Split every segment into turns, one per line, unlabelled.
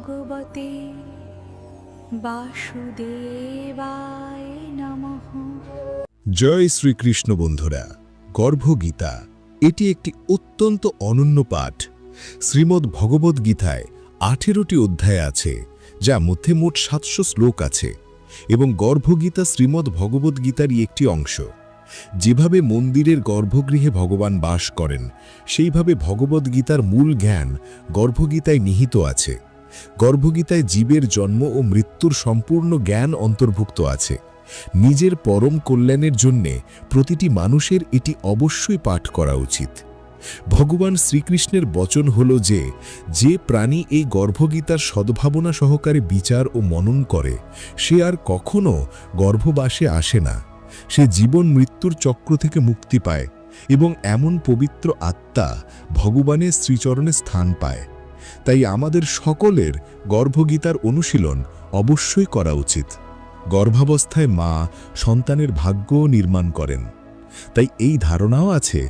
ভগবতে বাসুদেবায় নমঃ।
জয় শ্রীকৃষ্ণ বন্ধুরা। গর্ভগীতা এটি একটি অত্যন্ত অনন্য পাঠ। শ্রীমদ্ ভগবদ্গীতায় 18টি অধ্যায় আছে, যা মধ্যে মোট 700 শ্লোক আছে, এবং গর্ভগীতা শ্রীমদ্ ভগবদ্গীতারই একটি অংশ। যেভাবে মন্দিরের গর্ভগৃহে ভগবান বাস করেন, সেইভাবে ভগবদ্গীতার মূল জ্ঞান গর্ভগীতায় নিহিত আছে। গর্ভগীতায় জীবের জন্ম ও মৃত্যুর সম্পূর্ণ জ্ঞান অন্তর্ভুক্ত আছে। নিজের পরম কল্যাণের জন্যে প্রতিটি মানুষের এটি অবশ্যই পাঠ করা উচিত। ভগবান শ্রীকৃষ্ণের বচন হল যে প্রাণী এই গর্ভগীতার সদ্ভাবনা সহকারে বিচার ও মনন করে, সে আর কখনো গর্ভবাসে আসে না। সে জীবন মৃত্যুর চক্র থেকে মুক্তি পায় এবং এমন পবিত্র আত্মা ভগবানের শ্রীচরণে স্থান পায়। তাই আমাদের সকলের গর্ভগীতার অনুশীলন অবশ্যই করা উচিত। গর্ভাবস্থায় মা সন্তানের ভাগ্যও নির্মাণ করেন। তাই এই ধারণাও আছে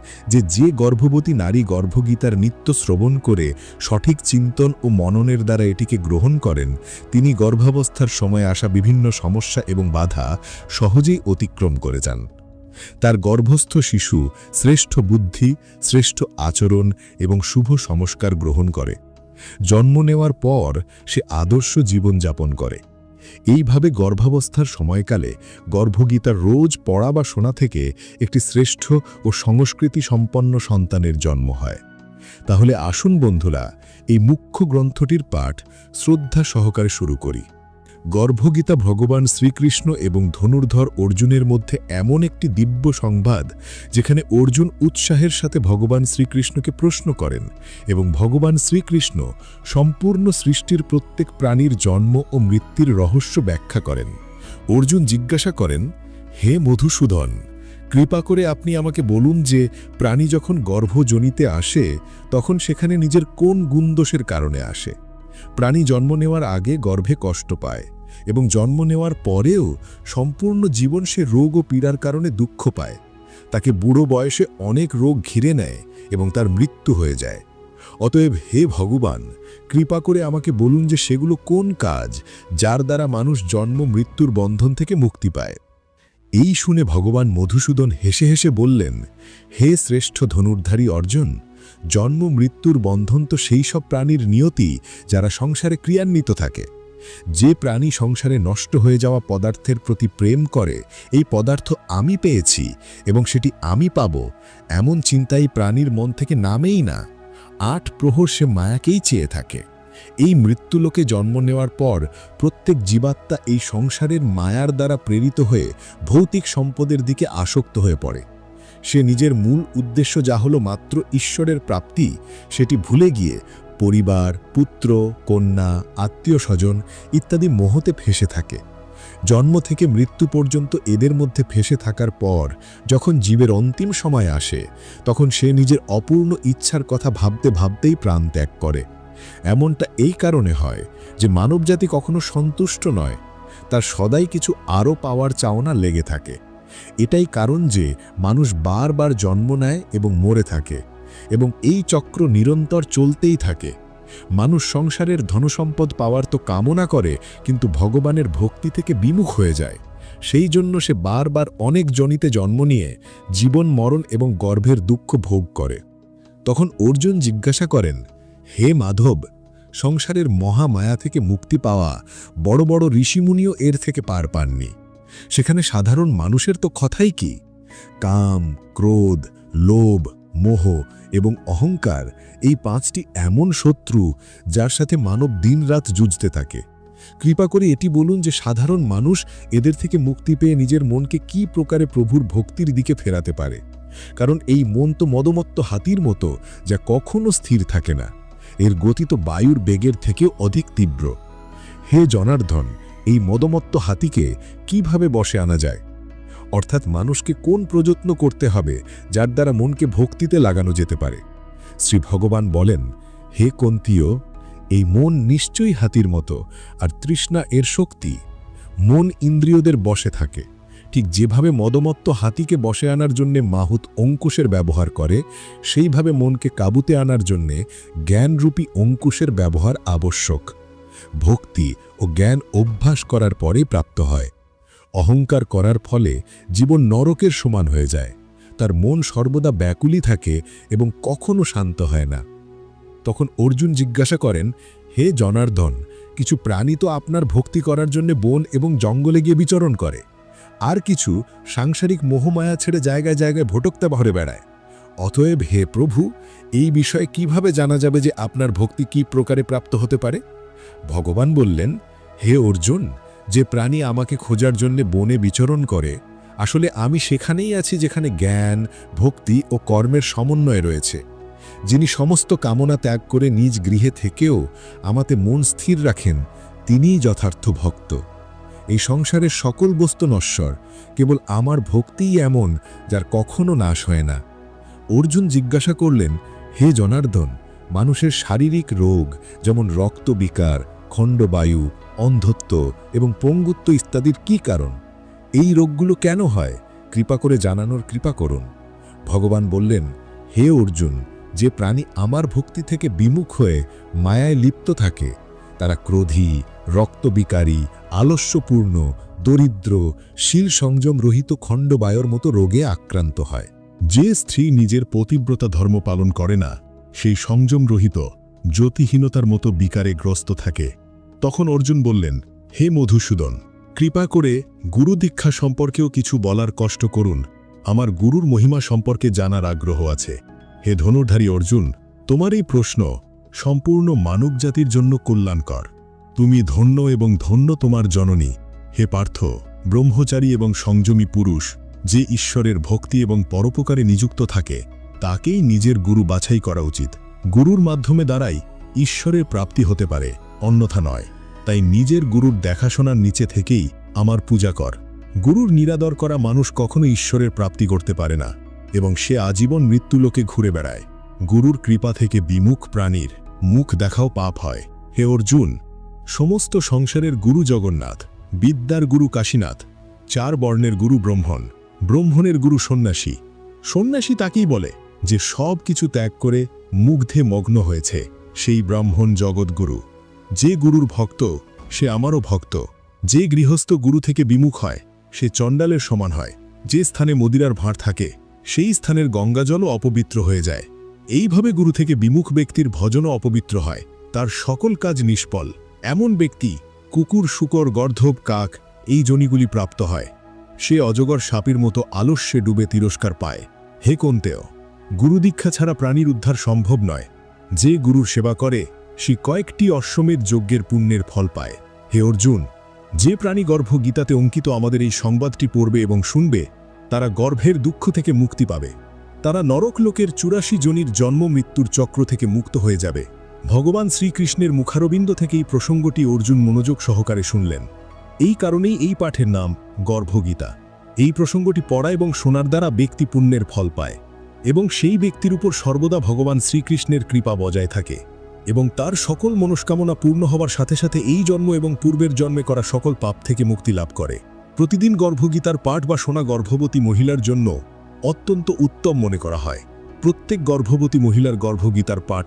যে গর্ভবতী নারী গর্ভগীতার নিত্য শ্রবণ করে সঠিক চিন্তন ও মননের দ্বারা এটিকে গ্রহণ করেন, তিনি গর্ভাবস্থার সময় আসা বিভিন্ন সমস্যা এবং বাধা সহজেই অতিক্রম করে যান। তার গর্ভস্থ শিশু শ্রেষ্ঠ বুদ্ধি, শ্রেষ্ঠ আচরণ এবং শুভ সংস্কার গ্রহণ করে। জন্ম নেওয়ার পর সে আদর্শ জীবনযাপন করে। এইভাবে গর্ভাবস্থার সময়কালে গর্ভগীতার রোজ পড়া বা শোনা থেকে একটি শ্রেষ্ঠ ও সংস্কৃতি সম্পন্ন সন্তানের জন্ম হয়। তাহলে আসুন বন্ধুরা, এই মুখ্য গ্রন্থটির পাঠ শ্রদ্ধা সহকারে শুরু করি। গর্ভগীতা ভগবান শ্রীকৃষ্ণ এবং ধনুর্ধর অর্জুনের মধ্যে এমন একটি দিব্য সংবাদ, যেখানে অর্জুন উৎসাহের সাথে ভগবান শ্রীকৃষ্ণকে প্রশ্ন করেন এবং ভগবান শ্রীকৃষ্ণ সম্পূর্ণ সৃষ্টির প্রত্যেক প্রাণীর জন্ম ও মৃত্যুর রহস্য ব্যাখ্যা করেন। অর্জুন জিজ্ঞাসা করেন, হে মধুসূদন, কৃপা করে আপনি আমাকে বলুন যে প্রাণী যখন গর্ভজনিতে আসে, তখন সেখানে নিজের কোন গুণদোষের কারণে আসে? প্রাণী জন্ম নেওয়ার আগে গর্ভে কষ্ট পায় এবং জন্ম নেওয়ার পরেও সম্পূর্ণ জীবন সে রোগ ও পীড়ার কারণে দুঃখ পায়। তাকে বুড়ো বয়সে অনেক রোগ ঘিরে নেয় এবং তার মৃত্যু হয়ে যায়। অতএব হে ভগবান, কৃপা করে আমাকে বলুন যে সেগুলো কোন কাজ, যার দ্বারা মানুষ জন্ম মৃত্যুর বন্ধন থেকে মুক্তি পায়। এই শুনে ভগবান মধুসূদন হেসে হেসে বললেন, হে শ্রেষ্ঠ ধনুর্ধারী অর্জুন, জন্ম মৃত্যুর বন্ধন তো সেই সব প্রাণীর নিয়তি যারা সংসারে ক্রিয়ান্বিত থাকে। যে প্রাণী সংসারে নষ্ট হয়ে যাওয়া পদার্থের প্রতি প্রেম করে, এই পদার্থ আমি পেয়েছি এবং সেটি আমি পাব, এমন চিন্তাই প্রাণীর মন থেকে নামেই না। 8 প্রহর সে মায়াকেই চেয়ে থাকে। এই মৃত্যুলোকে জন্ম নেওয়ার পর প্রত্যেক জীবাত্মা এই সংসারের মায়ার দ্বারা প্রেরিত হয়ে ভৌতিক সম্পদের দিকে আসক্ত হয়ে পড়ে। সে নিজের মূল উদ্দেশ্য, যা হলো মাত্র ঈশ্বরের প্রাপ্তি, সেটি ভুলে গিয়ে পরিবার, পুত্র, কন্যা, আত্মীয় স্বজন ইত্যাদি মোহতে ফেসে থাকে। জন্ম থেকে মৃত্যু পর্যন্ত এদের মধ্যে ফেসে থাকার পর যখন জীবের অন্তিম সময় আসে, তখন সে নিজের অপূর্ণ ইচ্ছার কথা ভাবতে ভাবতেই প্রাণ ত্যাগ করে। এমনটা এই কারণে হয় যে মানবজাতি কখনো সন্তুষ্ট নয়, তার সদাই কিছু আরও পাওয়ার চাওনা লেগে থাকে। এটাই কারণ যে মানুষ বারবার জন্ম নেয় এবং মরে থাকে, এবং এই চক্র নিরন্তর চলতেই থাকে। মানুষ সংসারের ধনসম্পদ পাওয়ার তো কামনা করে, কিন্তু ভগবানের ভক্তি থেকে বিমুখ হয়ে যায়। সেই জন্য সে বারবার অনেক জনিতে জন্ম নিয়ে জীবন, মরণ এবং গর্ভের দুঃখ ভোগ করে। তখন অর্জুন জিজ্ঞাসা করেন, হে মাধব, সংসারের মহামায়া থেকে মুক্তি পাওয়া বড় বড় ঋষিমুনিও এর থেকে পার পাননি। সেখানে সাধারণ মানুষের তো কথাই কি? কাম, ক্রোধ, লোভ, মোহ এবং অহংকার, এই 5টি এমন শত্রু যার সাথে মানব দিনরাত যুঝতে থাকে। কৃপা করে এটি বলুন যে সাধারণ মানুষ এদের থেকে মুক্তি পেয়ে নিজের মনকে কি প্রকারে প্রভুর ভক্তির দিকে ফেরাতে পারে। কারণ এই মন তো মদমত্ত হাতির মতো, যা কখনো স্থির থাকে না। এর গতি তো বায়ুর বেগের থেকেও অধিক তীব্র। হে জনার্দন, এই মদমত্ত হাতিকে কিভাবে বশে আনা যায়? অর্থাৎ মানুষকে কোন প্রযত্ন করতে হবে যার দ্বারা মনকে ভক্তিতে লাগানো যেতে পারে? শ্রী ভগবান বলেন, হে কুন্তীয়, এই মন নিশ্চয়ই হাতির মতো, আর তৃষ্ণা এর শক্তি। মন ইন্দ্রিয়দের বশে থাকে। ঠিক যেভাবে মদমত্ত হাতিকে বশে আনার জন্যে মাহুত অঙ্কুশের ব্যবহার করে, সেইভাবে মনকে কাবুতে আনার জন্যে জ্ঞানরূপী অঙ্কুশের ব্যবহার আবশ্যক। ভক্তি ও জ্ঞান অভ্যাস করার পরে প্রাপ্ত হয়। অহংকার করার ফলে জীবন নরকের সমান হয়ে যায়। তার মন সর্বদা ব্যাকুলই থাকে এবং কখনো শান্ত হয় না। তখন অর্জুন জিজ্ঞাসা করেন, হে জনার্দন, কিছু প্রাণী তো আপনার ভক্তি করার জন্য বন এবং জঙ্গলে গিয়ে বিচরণ করে, আর কিছু সাংসারিক মোহমায়া ছেড়ে জায়গায় জায়গায় ভটকতে ভরে বেড়ায়। অতএব হে প্রভু, এই বিষয়ে কিভাবে জানা যাবে যে আপনার ভক্তি কি প্রকারে প্রাপ্ত হতে পারে? ভগবান বললেন, হে অর্জুন, যে প্রাণী আমাকে খোঁজার জন্য বনে বিচরণ করে, আসলে আমি সেখানেই আছি যেখানে জ্ঞান, ভক্তি ও কর্মের সমন্বয় রয়েছে। যিনি সমস্ত কামনা ত্যাগ করে নিজ গৃহে থেকেও আমাতে মন স্থির রাখেন, তিনিই যথার্থ ভক্ত। এই সংসারের সকল বস্তু নশ্বর, কেবল আমার ভক্তিই এমন যার কখনো নাশ হয় না। অর্জুন জিজ্ঞাসা করলেন, হে জনার্দন, মানুষের শারীরিক রোগ যেমন রক্তবিকার, খণ্ডবায়ু, অন্ধত্ব এবং পঙ্গুত্ব ইত্যাদির কি কারণ? এই রোগগুলো কেন হয়? কৃপা করে জানানোর কৃপা করুন। ভগবান বললেন, হে অর্জুন, যে প্রাণী আমার ভক্তি থেকে বিমুখ হয়ে মায়ায় লিপ্ত থাকে, তারা ক্রোধী, রক্তবিকারী, আলস্যপূর্ণ, দরিদ্র, শীল সংযম রহিত খণ্ডবায়ুর মতো রোগে আক্রান্ত হয়। যে স্ত্রী নিজের পতিব্রতা ধর্ম পালন করে না, সেই সংযম রহিত, জ্যোতিহীনতার মতো বিকারে গ্রস্ত থাকে। তখন অর্জুন বললেন, হে মধুসূদন, কৃপা করে গুরু দীক্ষা সম্পর্কেও কিছু বলার কষ্ট করুন। আমার গুরুর মহিমা সম্পর্কে জানার আগ্রহ আছে। হে ধনুর্ধারী অর্জুন, তোমার এই প্রশ্ন সম্পূর্ণ মানবজাতির জন্য কল্যাণকর। তুমি ধন্য এবং ধন্য তোমার জননী। হে পার্থ, ব্রহ্মচারী এবং সংযমী পুরুষ যে ঈশ্বরের ভক্তি এবং পরোপকারে নিযুক্ত থাকে, তাকেই নিজের গুরু বাছাই করা উচিত। গুরুর মাধ্যমে দ্বারাই ঈশ্বরের প্রাপ্তি হতে পারে, অন্যথা নয়। তাই নিজের গুরুর দেখাশোনার নিচে থেকেই আমার পূজা কর। গুরুর নিরাদর করা মানুষ কখনো ঈশ্বরের প্রাপ্তি করতে পারে না এবং সে আজীবন মৃত্যুলোকে ঘুরে বেড়ায়। গুরুর কৃপা থেকে বিমুখ প্রাণীর মুখ দেখাও পাপ হয়। হে অর্জুন, সমস্ত সংসারের গুরু জগন্নাথ, বিদ্যার গুরু কাশীনাথ, 4 বর্ণের গুরু ব্রহ্মণ, ব্রহ্মণের গুরু সন্ন্যাসী। সন্ন্যাসী তাকেই বলে যে সব কিছু ত্যাগ করে মুগ্ধে মগ্ন হয়েছে, সেই ব্রাহ্মণ জগৎগুরু। যে গুরুর ভক্ত, সে আমারও ভক্ত। যে গৃহস্থ গুরু থেকে বিমুখ হয়, সে চণ্ডালের সমান হয়। যে স্থানে মদিরার ভাঁড় থাকে, সেই স্থানের গঙ্গাজলও অপবিত্র হয়ে যায়। এইভাবে গুরু থেকে বিমুখ ব্যক্তির ভজনও অপবিত্র হয়, তার সকল কাজ নিষ্ফল। এমন ব্যক্তি কুকুর, শূকর, গর্ধব, কাক এই যোনিগুলি প্রাপ্ত হয়। সে অজগর সাপের মতো আলস্যে ডুবে তিরস্কার পায়। হে কন্তেয়, গুরুদীক্ষা ছাড়া প্রাণীর উদ্ধার সম্ভব নয়। যে গুরুর সেবা করে, সে কয়েকটি অশ্বমেধ যজ্ঞের পুণ্যের ফল পায়। হে অর্জুন, যে প্রাণী গর্ভ গীতাতে অঙ্কিত আমাদের এই সংবাদটি পড়বে এবং শুনবে, তারা গর্ভের দুঃখ থেকে মুক্তি পাবে। তারা নরকলোকের 84 জনির জন্ম মৃত্যুর চক্র থেকে মুক্ত হয়ে যাবে। ভগবান শ্রীকৃষ্ণের মুখারবিন্দ থেকে এই প্রসঙ্গটি অর্জুন মনোযোগ সহকারে শুনলেন। এই কারণেই এই পাঠের নাম গর্ভগীতা। এই প্রসঙ্গটি পড়া এবং শোনার দ্বারা ব্যক্তি পুণ্যের ফল পায় এবং সেই ব্যক্তির উপর সর্বদা ভগবান শ্রীকৃষ্ণের কৃপা বজায় থাকে এবং তার সকল মনস্কামনা পূর্ণ হবার সাথে সাথে এই জন্ম এবং পূর্বের জন্মে করা সকল পাপ থেকে মুক্তি লাভ করে। প্রতিদিন গর্ভগীতার পাঠ বা শোনা গর্ভবতী মহিলার জন্য অত্যন্ত উত্তম মনে করা হয়। প্রত্যেক গর্ভবতী মহিলার গর্ভগীতার পাঠ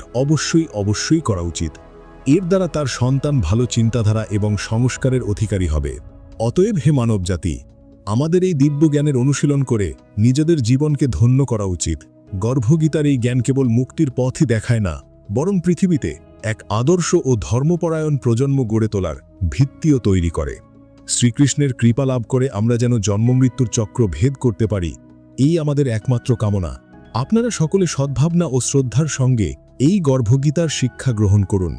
অবশ্যই করা উচিত। এর দ্বারা তার সন্তান ভালো চিন্তাধারা এবং সংস্কারের অধিকারী হবে। অতএব হে মানবজাতি, আমাদের এই দিব্য জ্ঞানের অনুশীলন করে নিজেদের জীবনকে ধন্য করা উচিত। গর্ভগীতার এই জ্ঞান কেবল মুক্তির পথই দেখায় না, বরং পৃথিবীতে এক আদর্শ ও ধর্মপরায়ণ প্রজন্ম গড়ে তোলার ভিত্তিও তৈরি করে। শ্রীকৃষ্ণের কৃপা লাভ করে আমরা যেন জন্মমৃত্যুর চক্র ভেদ করতে পারি, এই আমাদের একমাত্র কামনা। আপনারা সকলে সদ্ভাবনা ও শ্রদ্ধার সঙ্গে এই গর্ভগীতার শিক্ষা গ্রহণ করুন।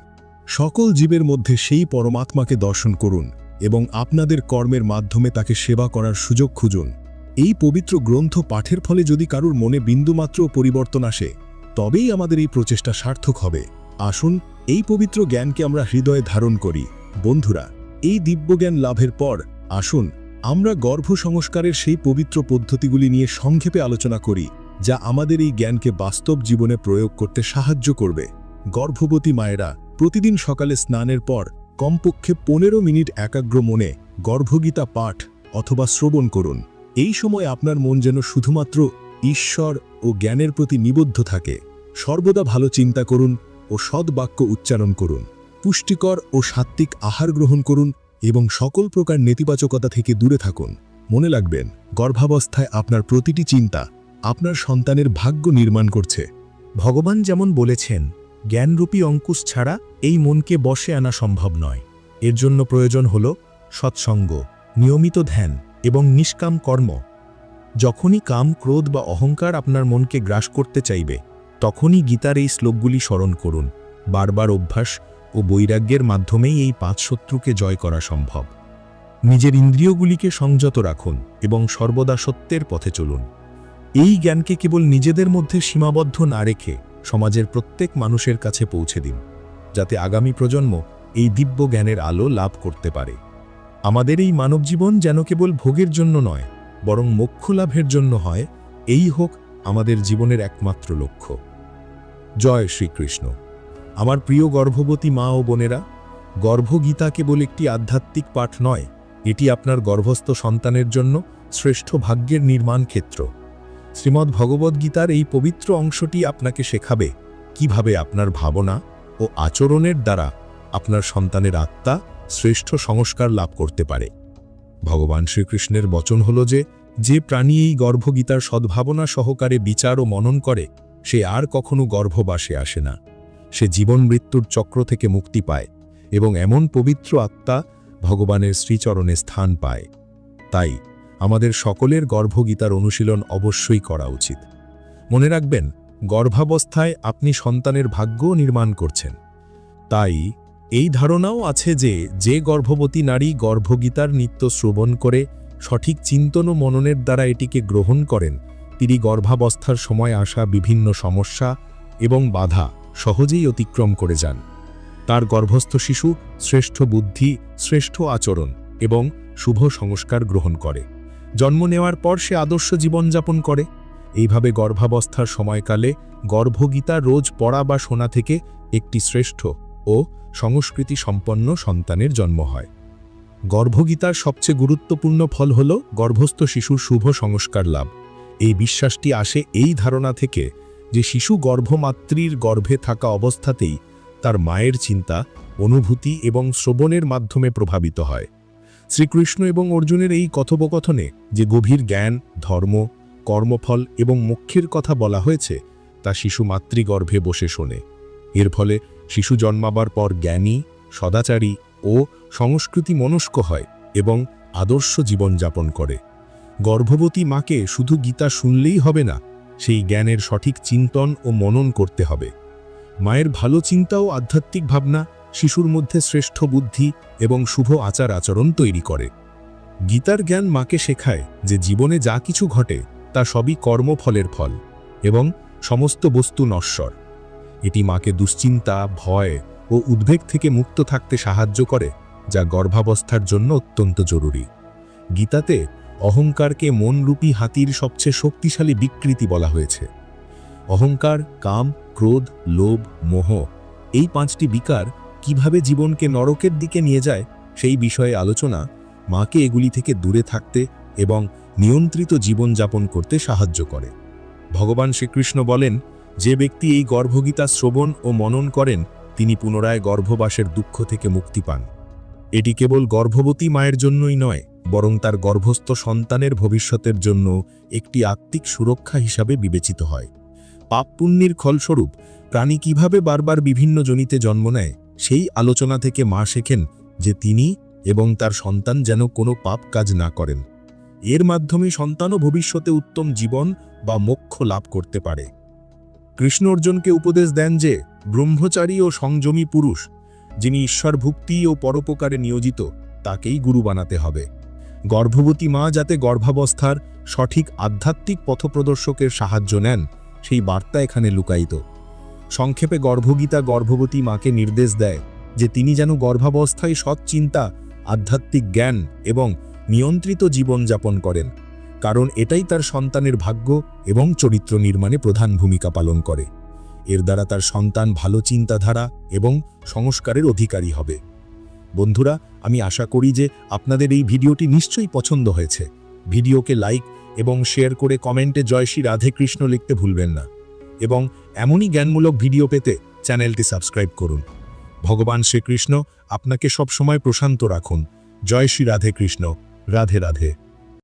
সকল জীবের মধ্যে সেই পরমাত্মাকে দর্শন করুন এবং আপনাদের কর্মের মাধ্যমে তাকে সেবা করার সুযোগ খুঁজুন। এই পবিত্র গ্রন্থ পাঠের ফলে যদি কারুর মনে বিন্দুমাত্র পরিবর্তন আসে, তবেই আমাদের এই প্রচেষ্টা সার্থক হবে। আসুন এই পবিত্র জ্ঞানকে আমরা হৃদয়ে ধারণ করি। বন্ধুরা, এই দিব্যজ্ঞান লাভের পর আসুন আমরা গর্ভ সংস্কারের সেই পবিত্র পদ্ধতিগুলি নিয়ে সংক্ষেপে আলোচনা করি, যা আমাদের এই জ্ঞানকে বাস্তব জীবনে প্রয়োগ করতে সাহায্য করবে। গর্ভবতী মায়েরা প্রতিদিন সকালে স্নানের পর কমপক্ষে 15 মিনিট একাগ্র মনে গর্ভগীতা পাঠ অথবা শ্রবণ করুন। এই সময় আপনার মন যেন শুধুমাত্র ঈশ্বর ও জ্ঞানের প্রতি নিবদ্ধ থাকে। সর্বদা ভালো চিন্তা করুন ও সদ্বাক্য উচ্চারণ করুন। পুষ্টিকর ও সাত্ত্বিক আহার গ্রহণ করুন এবং সকল প্রকার নেতিবাচকতা থেকে দূরে থাকুন। মনে রাখবেন, গর্ভাবস্থায় আপনার প্রতিটি চিন্তা আপনার সন্তানের ভাগ্য নির্মাণ করছে।
ভগবান যেমন বলেছেন, জ্ঞানরূপী অঙ্কুশ ছাড়া এই মনকে বশে আনা সম্ভব নয়। এর জন্য প্রয়োজন হল সৎসঙ্গ, নিয়মিত ধ্যান এবং নিষ্কাম কর্ম। যখনই কাম, ক্রোধ বা অহংকার আপনার মনকে গ্রাস করতে চাইবে, তখনই গীতার এই শ্লোকগুলি স্মরণ করুন। বারবার অভ্যাস ও বৈরাগ্যের মাধ্যমেই এই 5 শত্রুকে জয় করা সম্ভব। নিজের ইন্দ্রিয়গুলিকে সংযত রাখুন এবং সর্বদা সত্যের পথে চলুন। এই জ্ঞানকে কেবল নিজেদের মধ্যে সীমাবদ্ধ না রেখে সমাজের প্রত্যেক মানুষের কাছে পৌঁছে দিন, যাতে আগামী প্রজন্ম এই দিব্য জ্ঞানের আলো লাভ করতে পারে। আমাদের এই মানবজীবন যেন কেবল ভোগের জন্য নয়, বরং মোক্ষ লাভের জন্য হয়, এই হোক আমাদের জীবনের একমাত্র লক্ষ্য। জয় শ্রীকৃষ্ণ। আমার প্রিয় গর্ভবতী মা ও বোনেরা, গর্ভগীতা কেবল একটি আধ্যাত্মিক পাঠ নয়, এটি আপনার গর্ভস্থ সন্তানের জন্য শ্রেষ্ঠ ভাগ্যের নির্মাণ ক্ষেত্র। শ্রীমদ্ ভগবদ্গীতার এই পবিত্র অংশটি আপনাকে শেখাবে কিভাবে আপনার ভাবনা ও আচরণের দ্বারা আপনার সন্তানের আত্মা শ্রেষ্ঠ সংস্কার লাভ করতে পারে। ভগবান শ্রীকৃষ্ণের বচন হল যে প্রাণী এই গর্ভগীতার সদ্ভাবনা সহকারে বিচার ও মনন করে, সে আর কখনো গর্ভবাসে আসে না। সে জীবন মৃত্যুর চক্র থেকে মুক্তি পায় এবং এমন পবিত্র আত্মা ভগবানের শ্রীচরণে স্থান পায়। তাই আমাদের সকলের গর্ভগীতার অনুশীলন অবশ্যই করা উচিত। মনে রাখবেন, গর্ভাবস্থায় আপনি সন্তানের ভাগ্য নির্মাণ করছেন। তাই এই ধারণাও আছে যে গর্ভবতী নারী গর্ভগীতার নিত্য শ্রবণ করে সঠিক চিন্তন ও মননের দ্বারা এটিকে গ্রহণ করেন, তিনি গর্ভাবস্থার সময় আসা বিভিন্ন সমস্যা এবং বাধা সহজেই অতিক্রম করে যান। তার গর্ভস্থ শিশু শ্রেষ্ঠ বুদ্ধি, শ্রেষ্ঠ আচরণ এবং শুভ সংস্কার গ্রহণ করে। জন্ম নেওয়ার পর সে আদর্শ জীবনযাপন করে। এইভাবে গর্ভাবস্থার সময়কালে গর্ভগীতা রোজ পড়া বা শোনা থেকে একটি শ্রেষ্ঠ ও সংস্কৃতি সম্পন্ন সন্তানের জন্ম হয়। গর্ভগীতার সবচেয়ে গুরুত্বপূর্ণ ফল হল গর্ভস্থ শিশুর শুভ সংস্কার লাভ। এই বিশ্বাসটি আসে এই ধারণা থেকে যে শিশু গর্ভমাতৃর গর্ভে থাকা অবস্থাতেই তার মায়ের চিন্তা, অনুভূতি এবং শ্রবণের মাধ্যমে প্রভাবিত হয়। শ্রীকৃষ্ণ এবং অর্জুনের এই কথোপকথনে যে গভীর জ্ঞান, ধর্ম, কর্মফল এবং মোক্ষের কথা বলা হয়েছে, তা শিশু মাতৃগর্ভে বসে শোনে। এর ফলে শিশু জন্মাবার পর জ্ঞানী, সদাচারী ও সংস্কৃতি মনস্ক হয় এবং আদর্শ জীবনযাপন করে। গর্ভবতী মাকে শুধু গীতা শুনলেই হবে না, সেই জ্ঞানের সঠিক চিন্তন ও মনন করতে হবে। মায়ের ভালো চিন্তা ও আধ্যাত্মিক ভাবনা শিশুর মধ্যে শ্রেষ্ঠ বুদ্ধি এবং শুভ আচার আচরণ তৈরি করে। গীতার জ্ঞান মাকে শেখায় যে জীবনে যা কিছু ঘটে তা সবই কর্মফলের ফল এবং সমস্ত বস্তু নশ্বর। এটি মাকে দুশ্চিন্তা, ভয় ও উদ্বেগ থেকে মুক্ত থাকতে সাহায্য করে, যা গর্ভাবস্থার জন্য অত্যন্ত জরুরি। গীতাতে অহংকারকে মনরূপী হাতির সবচেয়ে শক্তিশালী বিকৃতি বলা হয়েছে। অহংকার, কাম, ক্রোধ, লোভ, মোহ, এই 5টি বিকার কিভাবে জীবনকে নরকের দিকে নিয়ে যায় সেই বিষয়ে আলোচনা মাকে এগুলি থেকে দূরে থাকতে এবং নিয়ন্ত্রিত জীবনযাপন করতে সাহায্য করে। ভগবান শ্রীকৃষ্ণ বলেন, যে ব্যক্তি এই গর্ভগীতা শ্রবণ ও মনন করেন, তিনি পুনরায় গর্ভবাসের দুঃখ থেকে মুক্তি পান। এটি কেবল গর্ভবতী মায়ের জন্যই নয়, বরং তার গর্ভস্থ সন্তানের ভবিষ্যতের জন্য একটি আত্মিক সুরক্ষা হিসাবে বিবেচিত হয়। পাপ পুণ্যের ফলস্বরূপ প্রাণী কিভাবে বারবার বিভিন্ন জনিতে জন্ম নেয়, সেই আলোচনা থেকে মা শেখেন যে তিনি এবং তার সন্তান যেন কোনো পাপ কাজ না করেন। এর মাধ্যমে সন্তানও ভবিষ্যতে উত্তম জীবন বা মোক্ষ লাভ করতে পারে। কৃষ্ণ অর্জুনকে উপদেশ দেন যে ব্রহ্মচারী ও সংযমী পুরুষ, যিনি ঈশ্বর ভক্তি ও পরোপকারে নিয়োজিত, তাকেই গুরু বানাতে হবে। গর্ভবতী মা যাতে গর্ভাবস্থার সঠিক আধ্যাত্মিক পথপ্রদর্শকের সাহায্য নেন, সেই বার্তা এখানে লুকায়িত। সংক্ষেপে গর্ভগীতা গর্ভবতী মাকে নির্দেশ দেয় যে তিনি যেন গর্ভাবস্থায় সৎ চিন্তা, আধ্যাত্মিক জ্ঞান এবং নিয়ন্ত্রিত জীবনযাপন করেন, কারণ এটাই তার সন্তানের ভাগ্য এবং চরিত্র নির্মাণে প্রধান ভূমিকা পালন করে। এর দ্বারা তার সন্তান ভালো চিন্তাধারা এবং সংস্কারের অধিকারী হবে। বন্ধুরা, আমি আশা করি যে আপনাদের এই ভিডিওটি নিশ্চয়ই পছন্দ হয়েছে। ভিডিওকে লাইক এবং শেয়ার করে কমেন্টে জয় শ্রী রাধে কৃষ্ণ লিখতে ভুলবেন না এবং এমনই জ্ঞানমূলক ভিডিও পেতে চ্যানেলটি সাবস্ক্রাইব করুন। ভগবান শ্রীকৃষ্ণ আপনাকে সবসময় প্রশান্ত রাখুন। জয় শ্রী রাধে কৃষ্ণ। রাধে রাধে।